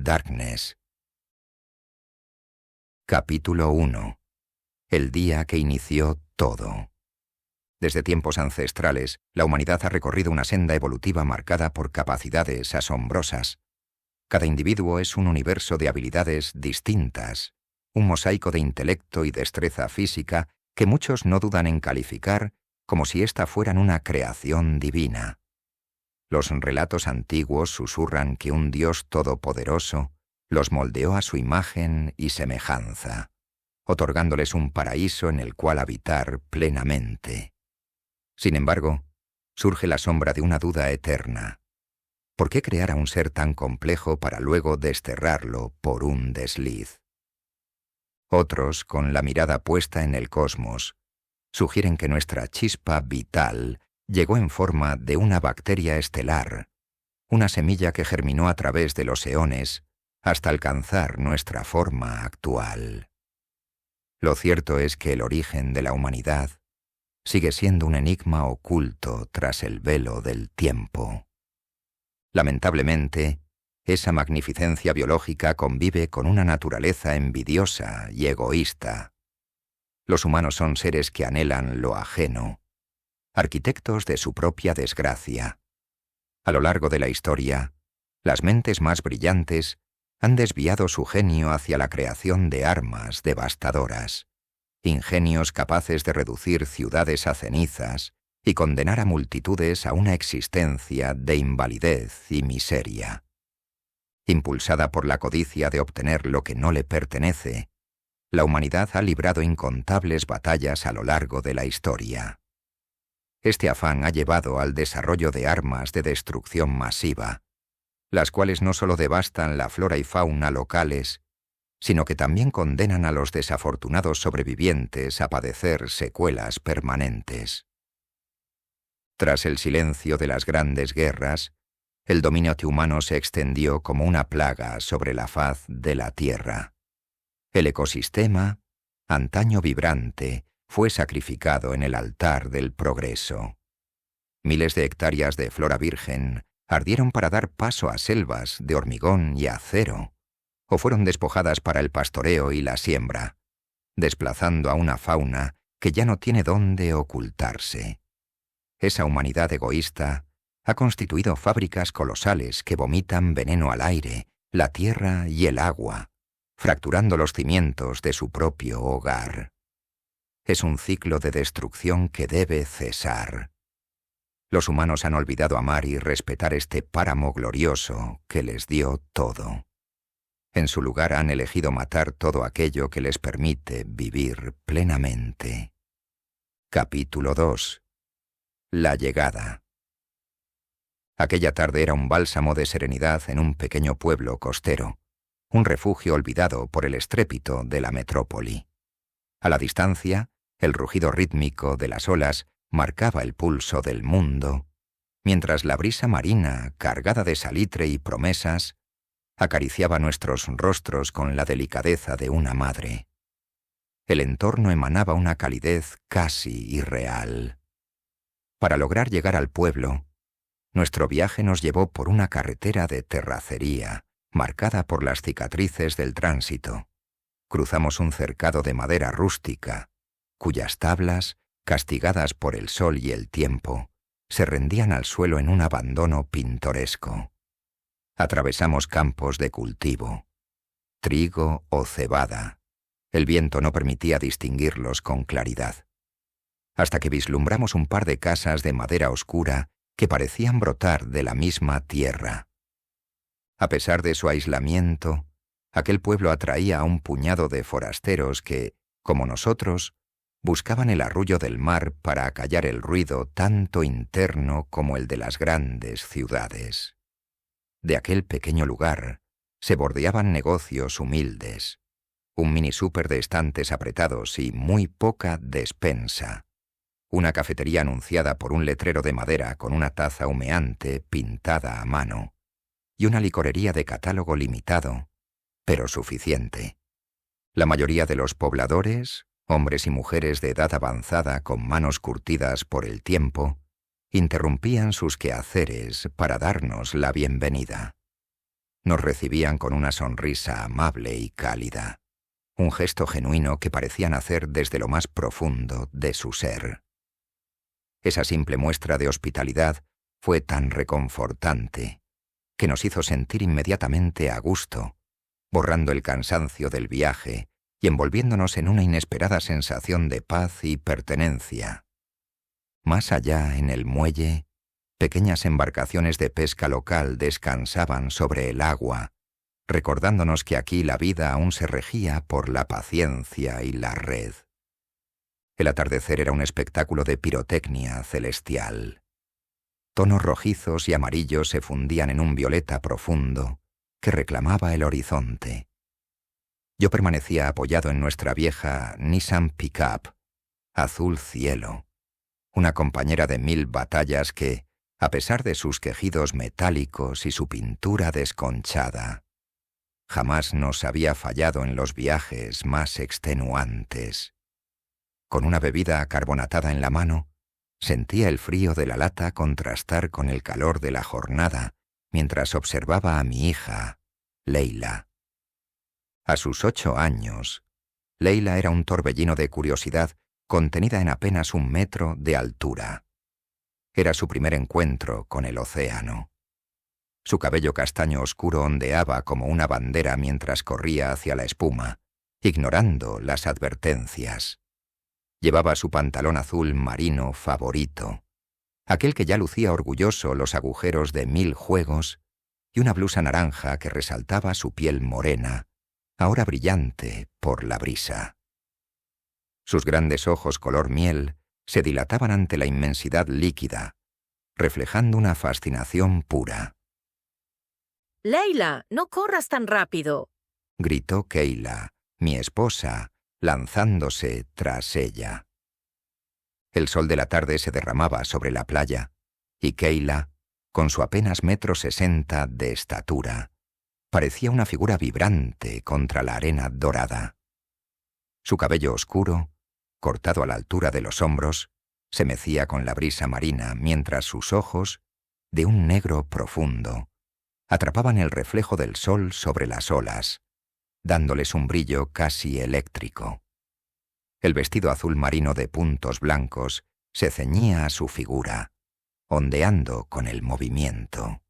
Darkness. Capítulo 1. El día que inició todo. Desde tiempos ancestrales, la humanidad ha recorrido una senda evolutiva marcada por capacidades asombrosas. Cada individuo es un universo de habilidades distintas, un mosaico de intelecto y destreza física que muchos no dudan en calificar como si ésta fueran una creación divina. Los relatos antiguos susurran que un Dios todopoderoso los moldeó a su imagen y semejanza, otorgándoles un paraíso en el cual habitar plenamente. Sin embargo, surge la sombra de una duda eterna. ¿Por qué crear a un ser tan complejo para luego desterrarlo por un desliz? Otros, con la mirada puesta en el cosmos, sugieren que nuestra chispa vital llegó en forma de una bacteria estelar, una semilla que germinó a través de los eones hasta alcanzar nuestra forma actual. Lo cierto es que el origen de la humanidad sigue siendo un enigma oculto tras el velo del tiempo. Lamentablemente, esa magnificencia biológica convive con una naturaleza envidiosa y egoísta. Los humanos son seres que anhelan lo ajeno, arquitectos de su propia desgracia. A lo largo de la historia, las mentes más brillantes han desviado su genio hacia la creación de armas devastadoras, ingenios capaces de reducir ciudades a cenizas y condenar a multitudes a una existencia de invalidez y miseria. Impulsada por la codicia de obtener lo que no le pertenece, la humanidad ha librado incontables batallas a lo largo de la historia. Este afán ha llevado al desarrollo de armas de destrucción masiva, las cuales no solo devastan la flora y fauna locales, sino que también condenan a los desafortunados sobrevivientes a padecer secuelas permanentes. Tras el silencio de las grandes guerras, el dominio humano se extendió como una plaga sobre la faz de la Tierra. El ecosistema, antaño vibrante, fue sacrificado en el altar del progreso. Miles de hectáreas de flora virgen ardieron para dar paso a selvas de hormigón y acero, o fueron despojadas para el pastoreo y la siembra, desplazando a una fauna que ya no tiene dónde ocultarse. Esa humanidad egoísta ha constituido fábricas colosales que vomitan veneno al aire, la tierra y el agua, fracturando los cimientos de su propio hogar. Es un ciclo de destrucción que debe cesar. Los humanos han olvidado amar y respetar este páramo glorioso que les dio todo. En su lugar han elegido matar todo aquello que les permite vivir plenamente. Capítulo 2. La llegada. Aquella tarde era un bálsamo de serenidad en un pequeño pueblo costero, un refugio olvidado por el estrépito de la metrópoli. A la distancia, el rugido rítmico de las olas marcaba el pulso del mundo, mientras la brisa marina, cargada de salitre y promesas, acariciaba nuestros rostros con la delicadeza de una madre. El entorno emanaba una calidez casi irreal. Para lograr llegar al pueblo, nuestro viaje nos llevó por una carretera de terracería, marcada por las cicatrices del tránsito. Cruzamos un cercado de madera rústica, cuyas tablas, castigadas por el sol y el tiempo, se rendían al suelo en un abandono pintoresco. Atravesamos campos de cultivo, trigo o cebada. El viento no permitía distinguirlos con claridad, hasta que vislumbramos un par de casas de madera oscura que parecían brotar de la misma tierra. A pesar de su aislamiento, aquel pueblo atraía a un puñado de forasteros que, como nosotros, buscaban el arrullo del mar para acallar el ruido tanto interno como el de las grandes ciudades. De aquel pequeño lugar se bordeaban negocios humildes, un mini súper de estantes apretados y muy poca despensa, una cafetería anunciada por un letrero de madera con una taza humeante pintada a mano, y una licorería de catálogo limitado, pero suficiente. La mayoría de los pobladores, hombres y mujeres de edad avanzada con manos curtidas por el tiempo, interrumpían sus quehaceres para darnos la bienvenida. Nos recibían con una sonrisa amable y cálida, un gesto genuino que parecía nacer desde lo más profundo de su ser. Esa simple muestra de hospitalidad fue tan reconfortante que nos hizo sentir inmediatamente a gusto, borrando el cansancio del viaje y envolviéndonos en una inesperada sensación de paz y pertenencia. Más allá, en el muelle, pequeñas embarcaciones de pesca local descansaban sobre el agua, recordándonos que aquí la vida aún se regía por la paciencia y la red. El atardecer era un espectáculo de pirotecnia celestial. Tonos rojizos y amarillos se fundían en un violeta profundo que reclamaba el horizonte. Yo permanecía apoyado en nuestra vieja Nissan Pickup, azul cielo, una compañera de 1000 batallas que, a pesar de sus quejidos metálicos y su pintura desconchada, jamás nos había fallado en los viajes más extenuantes. Con una bebida carbonatada en la mano, sentía el frío de la lata contrastar con el calor de la jornada mientras observaba a mi hija, Leila. A sus 8 años, Leila era un torbellino de curiosidad contenida en apenas 1 metro de altura. Era su primer encuentro con el océano. Su cabello castaño oscuro ondeaba como una bandera mientras corría hacia la espuma, ignorando las advertencias. Llevaba su pantalón azul marino favorito, aquel que ya lucía orgulloso los agujeros de 1000 juegos, y una blusa naranja que resaltaba su piel morena, ahora brillante por la brisa. Sus grandes ojos color miel se dilataban ante la inmensidad líquida, reflejando una fascinación pura. «Leila, no corras tan rápido», gritó Keila, mi esposa, lanzándose tras ella. El sol de la tarde se derramaba sobre la playa, y Keila, con su apenas 1,60 m de estatura, parecía una figura vibrante contra la arena dorada. Su cabello oscuro, cortado a la altura de los hombros, se mecía con la brisa marina mientras sus ojos, de un negro profundo, atrapaban el reflejo del sol sobre las olas, dándoles un brillo casi eléctrico. El vestido azul marino de puntos blancos se ceñía a su figura, ondeando con el movimiento.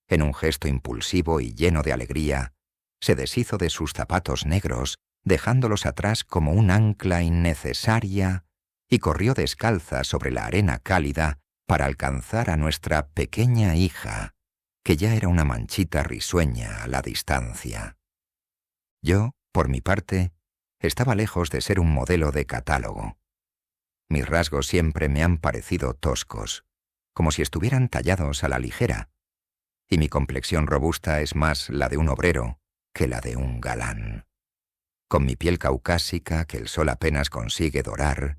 En un gesto impulsivo y lleno de alegría, se deshizo de sus zapatos negros, dejándolos atrás como un ancla innecesaria, y corrió descalza sobre la arena cálida para alcanzar a nuestra pequeña hija, que ya era una manchita risueña a la distancia. Yo, por mi parte, estaba lejos de ser un modelo de catálogo. Mis rasgos siempre me han parecido toscos, como si estuvieran tallados a la ligera, y mi complexión robusta es más la de un obrero que la de un galán. Con mi piel caucásica que el sol apenas consigue dorar,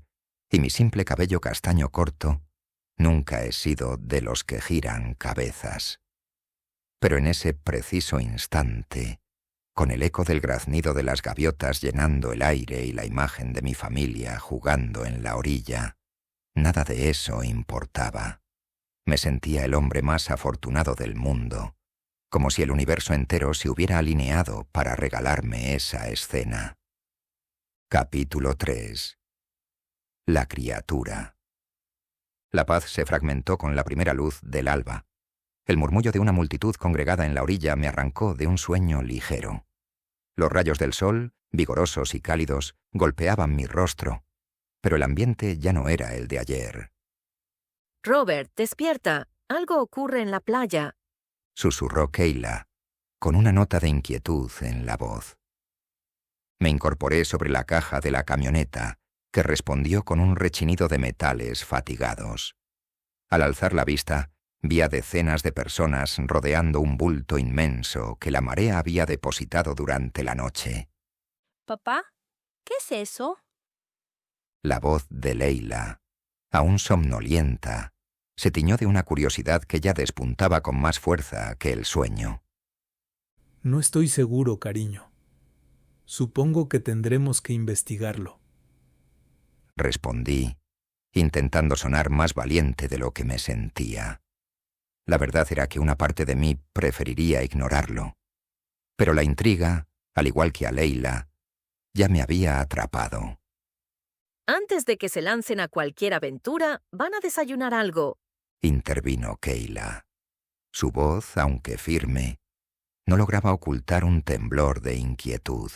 y mi simple cabello castaño corto, nunca he sido de los que giran cabezas. Pero en ese preciso instante, con el eco del graznido de las gaviotas llenando el aire y la imagen de mi familia jugando en la orilla, nada de eso importaba. Me sentía el hombre más afortunado del mundo, como si el universo entero se hubiera alineado para regalarme esa escena. Capítulo 3. La criatura. La paz se fragmentó con la primera luz del alba. El murmullo de una multitud congregada en la orilla me arrancó de un sueño ligero. Los rayos del sol, vigorosos y cálidos, golpeaban mi rostro, pero el ambiente ya no era el de ayer. «Robert, despierta. Algo ocurre en la playa», susurró Keila, con una nota de inquietud en la voz. Me incorporé sobre la caja de la camioneta, que respondió con un rechinido de metales fatigados. Al alzar la vista, vi a decenas de personas rodeando un bulto inmenso que la marea había depositado durante la noche. ¿Papá? ¿Qué es eso? La voz de Leila, aún somnolienta, se tiñó de una curiosidad que ya despuntaba con más fuerza que el sueño. No estoy seguro, cariño. Supongo que tendremos que investigarlo. Respondí, intentando sonar más valiente de lo que me sentía. La verdad era que una parte de mí preferiría ignorarlo, Pero la intriga, al igual que a Leila, ya me había atrapado. Antes de que se lancen a cualquier aventura, van a desayunar algo. Intervino Kayla. Su voz, aunque firme, no lograba ocultar un temblor de inquietud.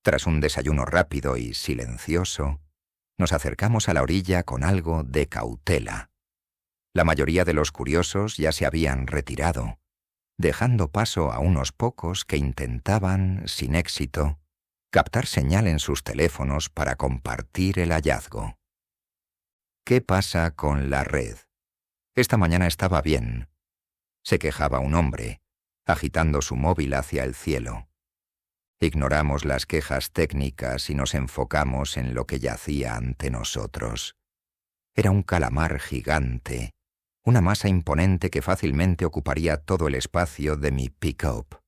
Tras un desayuno rápido y silencioso, nos acercamos a la orilla con algo de cautela. La mayoría de los curiosos ya se habían retirado, dejando paso a unos pocos que intentaban, sin éxito, captar señal en sus teléfonos para compartir el hallazgo. ¿Qué pasa con la red? Esta mañana estaba bien. Se quejaba un hombre, agitando su móvil hacia el cielo. Ignoramos las quejas técnicas y nos enfocamos en lo que yacía ante nosotros. Era un calamar gigante, una masa imponente que fácilmente ocuparía todo el espacio de mi pick-up.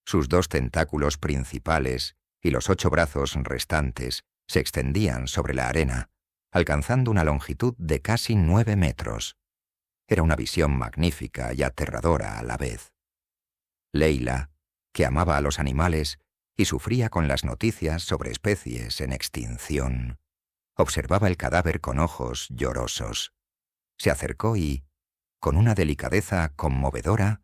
Sus 2 tentáculos principales y los 8 brazos restantes se extendían sobre la arena, alcanzando una longitud de casi 9 metros. Era una visión magnífica y aterradora a la vez. Leila, que amaba a los animales y sufría con las noticias sobre especies en extinción, observaba el cadáver con ojos llorosos. Se acercó y, con una delicadeza conmovedora,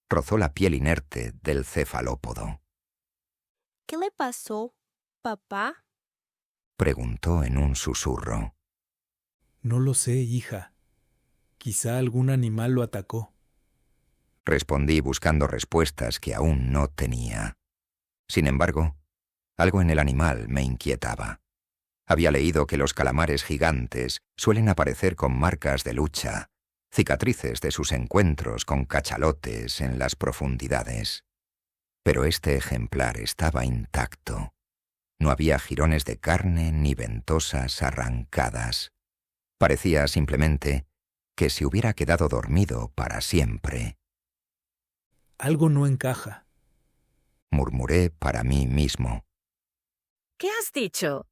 rozó la piel inerte del cefalópodo. ¿Qué le pasó, papá? Preguntó en un susurro. No lo sé, hija. Quizá algún animal lo atacó. Respondí buscando respuestas que aún no tenía. Sin embargo, algo en el animal me inquietaba. Había leído que los calamares gigantes suelen aparecer con marcas de lucha, cicatrices de sus encuentros con cachalotes en las profundidades. Pero este ejemplar estaba intacto. No había jirones de carne ni ventosas arrancadas. Parecía simplemente que se hubiera quedado dormido para siempre. Algo no encaja. Murmuré para mí mismo. ¿Qué has dicho?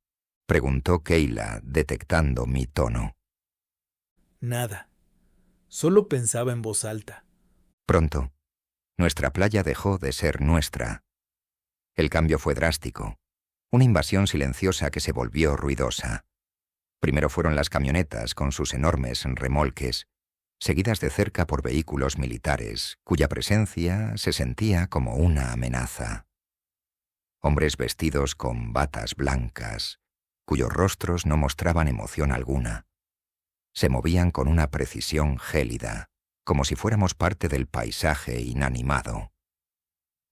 Preguntó Kayla, detectando mi tono. Nada. Solo pensaba en voz alta. Pronto, nuestra playa dejó de ser nuestra. El cambio fue drástico. Una invasión silenciosa que se volvió ruidosa. Primero fueron las camionetas con sus enormes remolques, seguidas de cerca por vehículos militares, cuya presencia se sentía como una amenaza. Hombres vestidos con batas blancas, cuyos rostros no mostraban emoción alguna. Se movían con una precisión gélida, como si fuéramos parte del paisaje inanimado.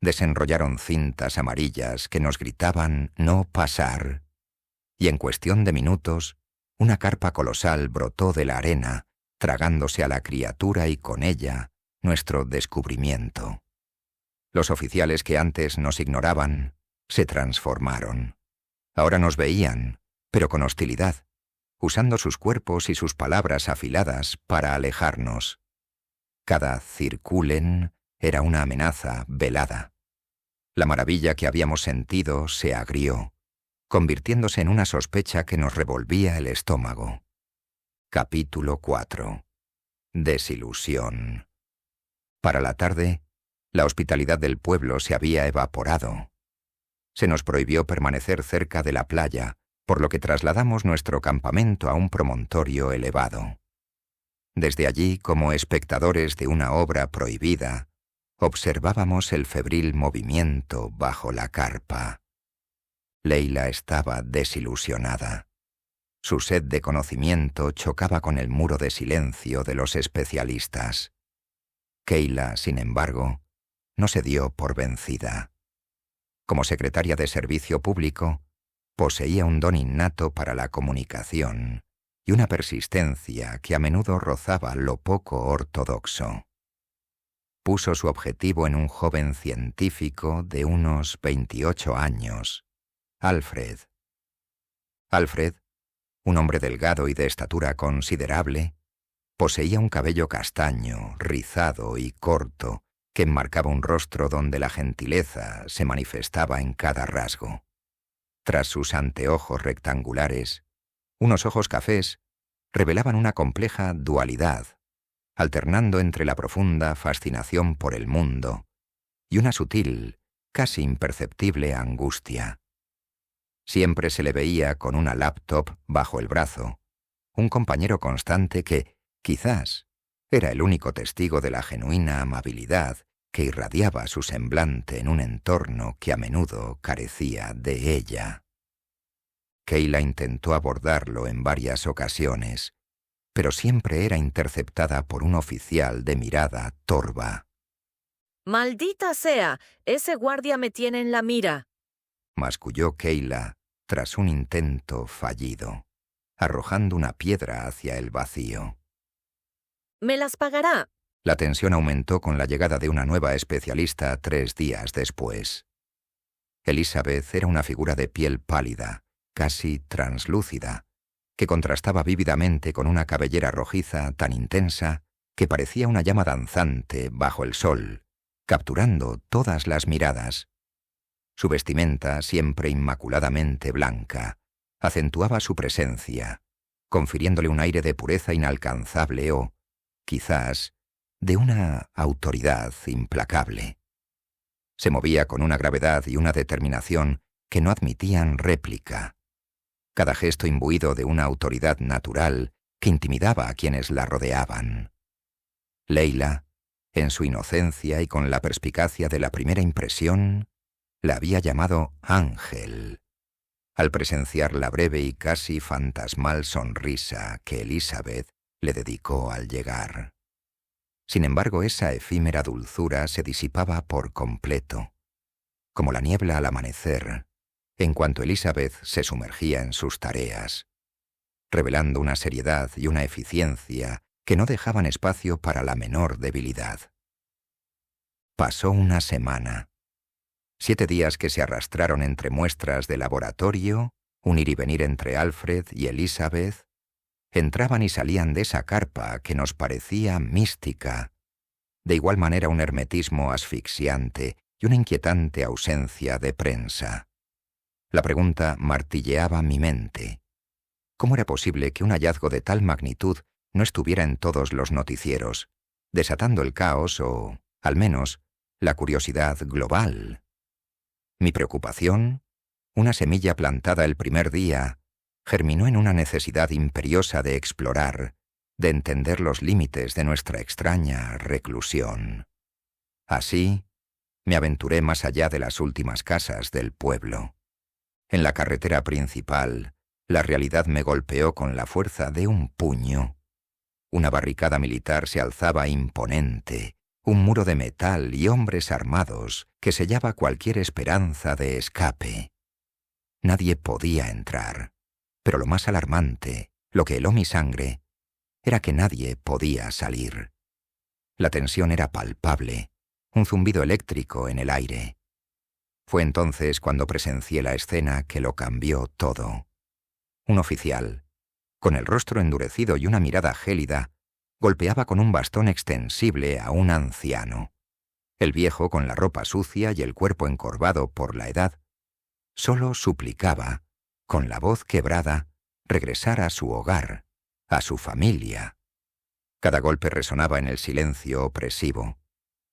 Desenrollaron cintas amarillas que nos gritaban «no pasar», y en cuestión de minutos, una carpa colosal brotó de la arena, tragándose a la criatura y con ella nuestro descubrimiento. Los oficiales que antes nos ignoraban se transformaron. Ahora nos veían, pero con hostilidad, usando sus cuerpos y sus palabras afiladas para alejarnos. Cada circulen era una amenaza velada. La maravilla que habíamos sentido se agrió, convirtiéndose en una sospecha que nos revolvía el estómago. Capítulo 4. Desilusión. Para la tarde, la hospitalidad del pueblo se había evaporado. Se nos prohibió permanecer cerca de la playa, por lo que trasladamos nuestro campamento a un promontorio elevado. Desde allí, como espectadores de una obra prohibida, observábamos el febril movimiento bajo la carpa. Leila estaba desilusionada. Su sed de conocimiento chocaba con el muro de silencio de los especialistas. Kayla, sin embargo, no se dio por vencida. Como secretaria de Servicio Público, poseía un don innato para la comunicación y una persistencia que a menudo rozaba lo poco ortodoxo. Puso su objetivo en un joven científico de unos 28 años, Alfred. Alfred, un hombre delgado y de estatura considerable, poseía un cabello castaño, rizado y corto, que enmarcaba un rostro donde la gentileza se manifestaba en cada rasgo. Tras sus anteojos rectangulares, unos ojos cafés revelaban una compleja dualidad, alternando entre la profunda fascinación por el mundo y una sutil, casi imperceptible angustia. Siempre se le veía con una laptop bajo el brazo, un compañero constante que, quizás, era el único testigo de la genuina amabilidad que irradiaba su semblante en un entorno que a menudo carecía de ella. Kayla intentó abordarlo en varias ocasiones, pero siempre era interceptada por un oficial de mirada torva. ¡Maldita sea! Ese guardia me tiene en la mira. Masculló Kayla tras un intento fallido, arrojando una piedra hacia el vacío. Me las pagará. La tensión aumentó con la llegada de una nueva especialista 3 días después. Elizabeth era una figura de piel pálida, casi translúcida, que contrastaba vívidamente con una cabellera rojiza tan intensa que parecía una llama danzante bajo el sol, capturando todas las miradas. Su vestimenta, siempre inmaculadamente blanca, acentuaba su presencia, confiriéndole un aire de pureza inalcanzable o, quizás, de una autoridad implacable. Se movía con una gravedad y una determinación que no admitían réplica. Cada gesto imbuido de una autoridad natural que intimidaba a quienes la rodeaban. Leila, en su inocencia y con la perspicacia de la primera impresión, la había llamado Ángel, al presenciar la breve y casi fantasmal sonrisa que Elizabeth le dedicó al llegar. Sin embargo, esa efímera dulzura se disipaba por completo, como la niebla al amanecer, en cuanto Elizabeth se sumergía en sus tareas, revelando una seriedad y una eficiencia que no dejaban espacio para la menor debilidad. Pasó una semana. 7 días que se arrastraron entre muestras de laboratorio, un ir y venir entre Alfred y Elizabeth. Entraban y salían de esa carpa que nos parecía mística. De igual manera un hermetismo asfixiante y una inquietante ausencia de prensa. La pregunta martilleaba mi mente. ¿Cómo era posible que un hallazgo de tal magnitud no estuviera en todos los noticieros, desatando el caos o, al menos, la curiosidad global? Mi preocupación, una semilla plantada el primer día, germinó en una necesidad imperiosa de explorar, de entender los límites de nuestra extraña reclusión. Así, me aventuré más allá de las últimas casas del pueblo. En la carretera principal, la realidad me golpeó con la fuerza de un puño. Una barricada militar se alzaba imponente, un muro de metal y hombres armados que sellaba cualquier esperanza de escape. Nadie podía entrar. Pero lo más alarmante, lo que heló mi sangre, era que nadie podía salir. La tensión era palpable, un zumbido eléctrico en el aire. Fue entonces cuando presencié la escena que lo cambió todo. Un oficial, con el rostro endurecido y una mirada gélida, golpeaba con un bastón extensible a un anciano. El viejo, con la ropa sucia y el cuerpo encorvado por la edad, solo suplicaba, con la voz quebrada, regresar a su hogar, a su familia. Cada golpe resonaba en el silencio opresivo,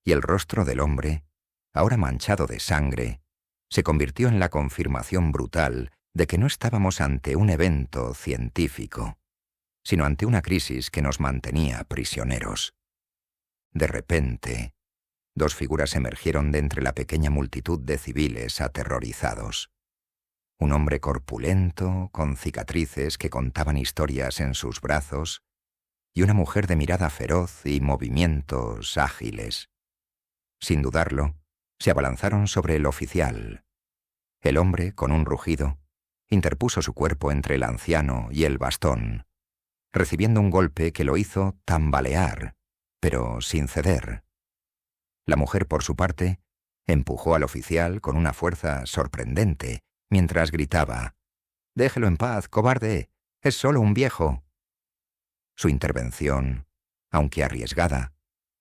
y el rostro del hombre, ahora manchado de sangre, se convirtió en la confirmación brutal de que no estábamos ante un evento científico, sino ante una crisis que nos mantenía prisioneros. De repente, 2 figuras emergieron de entre la pequeña multitud de civiles aterrorizados. Un hombre corpulento, con cicatrices que contaban historias en sus brazos, y una mujer de mirada feroz y movimientos ágiles. Sin dudarlo, se abalanzaron sobre el oficial. El hombre, con un rugido, interpuso su cuerpo entre el anciano y el bastón, recibiendo un golpe que lo hizo tambalear, pero sin ceder. La mujer, por su parte, empujó al oficial con una fuerza sorprendente, mientras gritaba: «Déjelo en paz, cobarde, es solo un viejo». Su intervención, aunque arriesgada,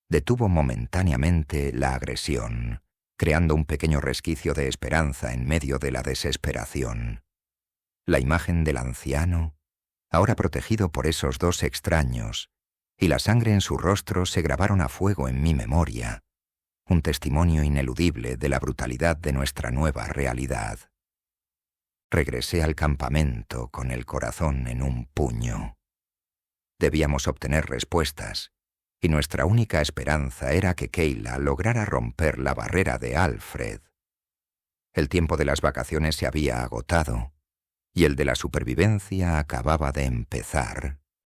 detuvo momentáneamente la agresión, creando un pequeño resquicio de esperanza en medio de la desesperación. La imagen del anciano, ahora protegido por esos 2 extraños, y la sangre en su rostro se grabaron a fuego en mi memoria, un testimonio ineludible de la brutalidad de nuestra nueva realidad. Regresé al campamento con el corazón en un puño. Debíamos obtener respuestas, y nuestra única esperanza era que Kayla lograra romper la barrera de Alfred. El tiempo de las vacaciones se había agotado, y el de la supervivencia acababa de empezar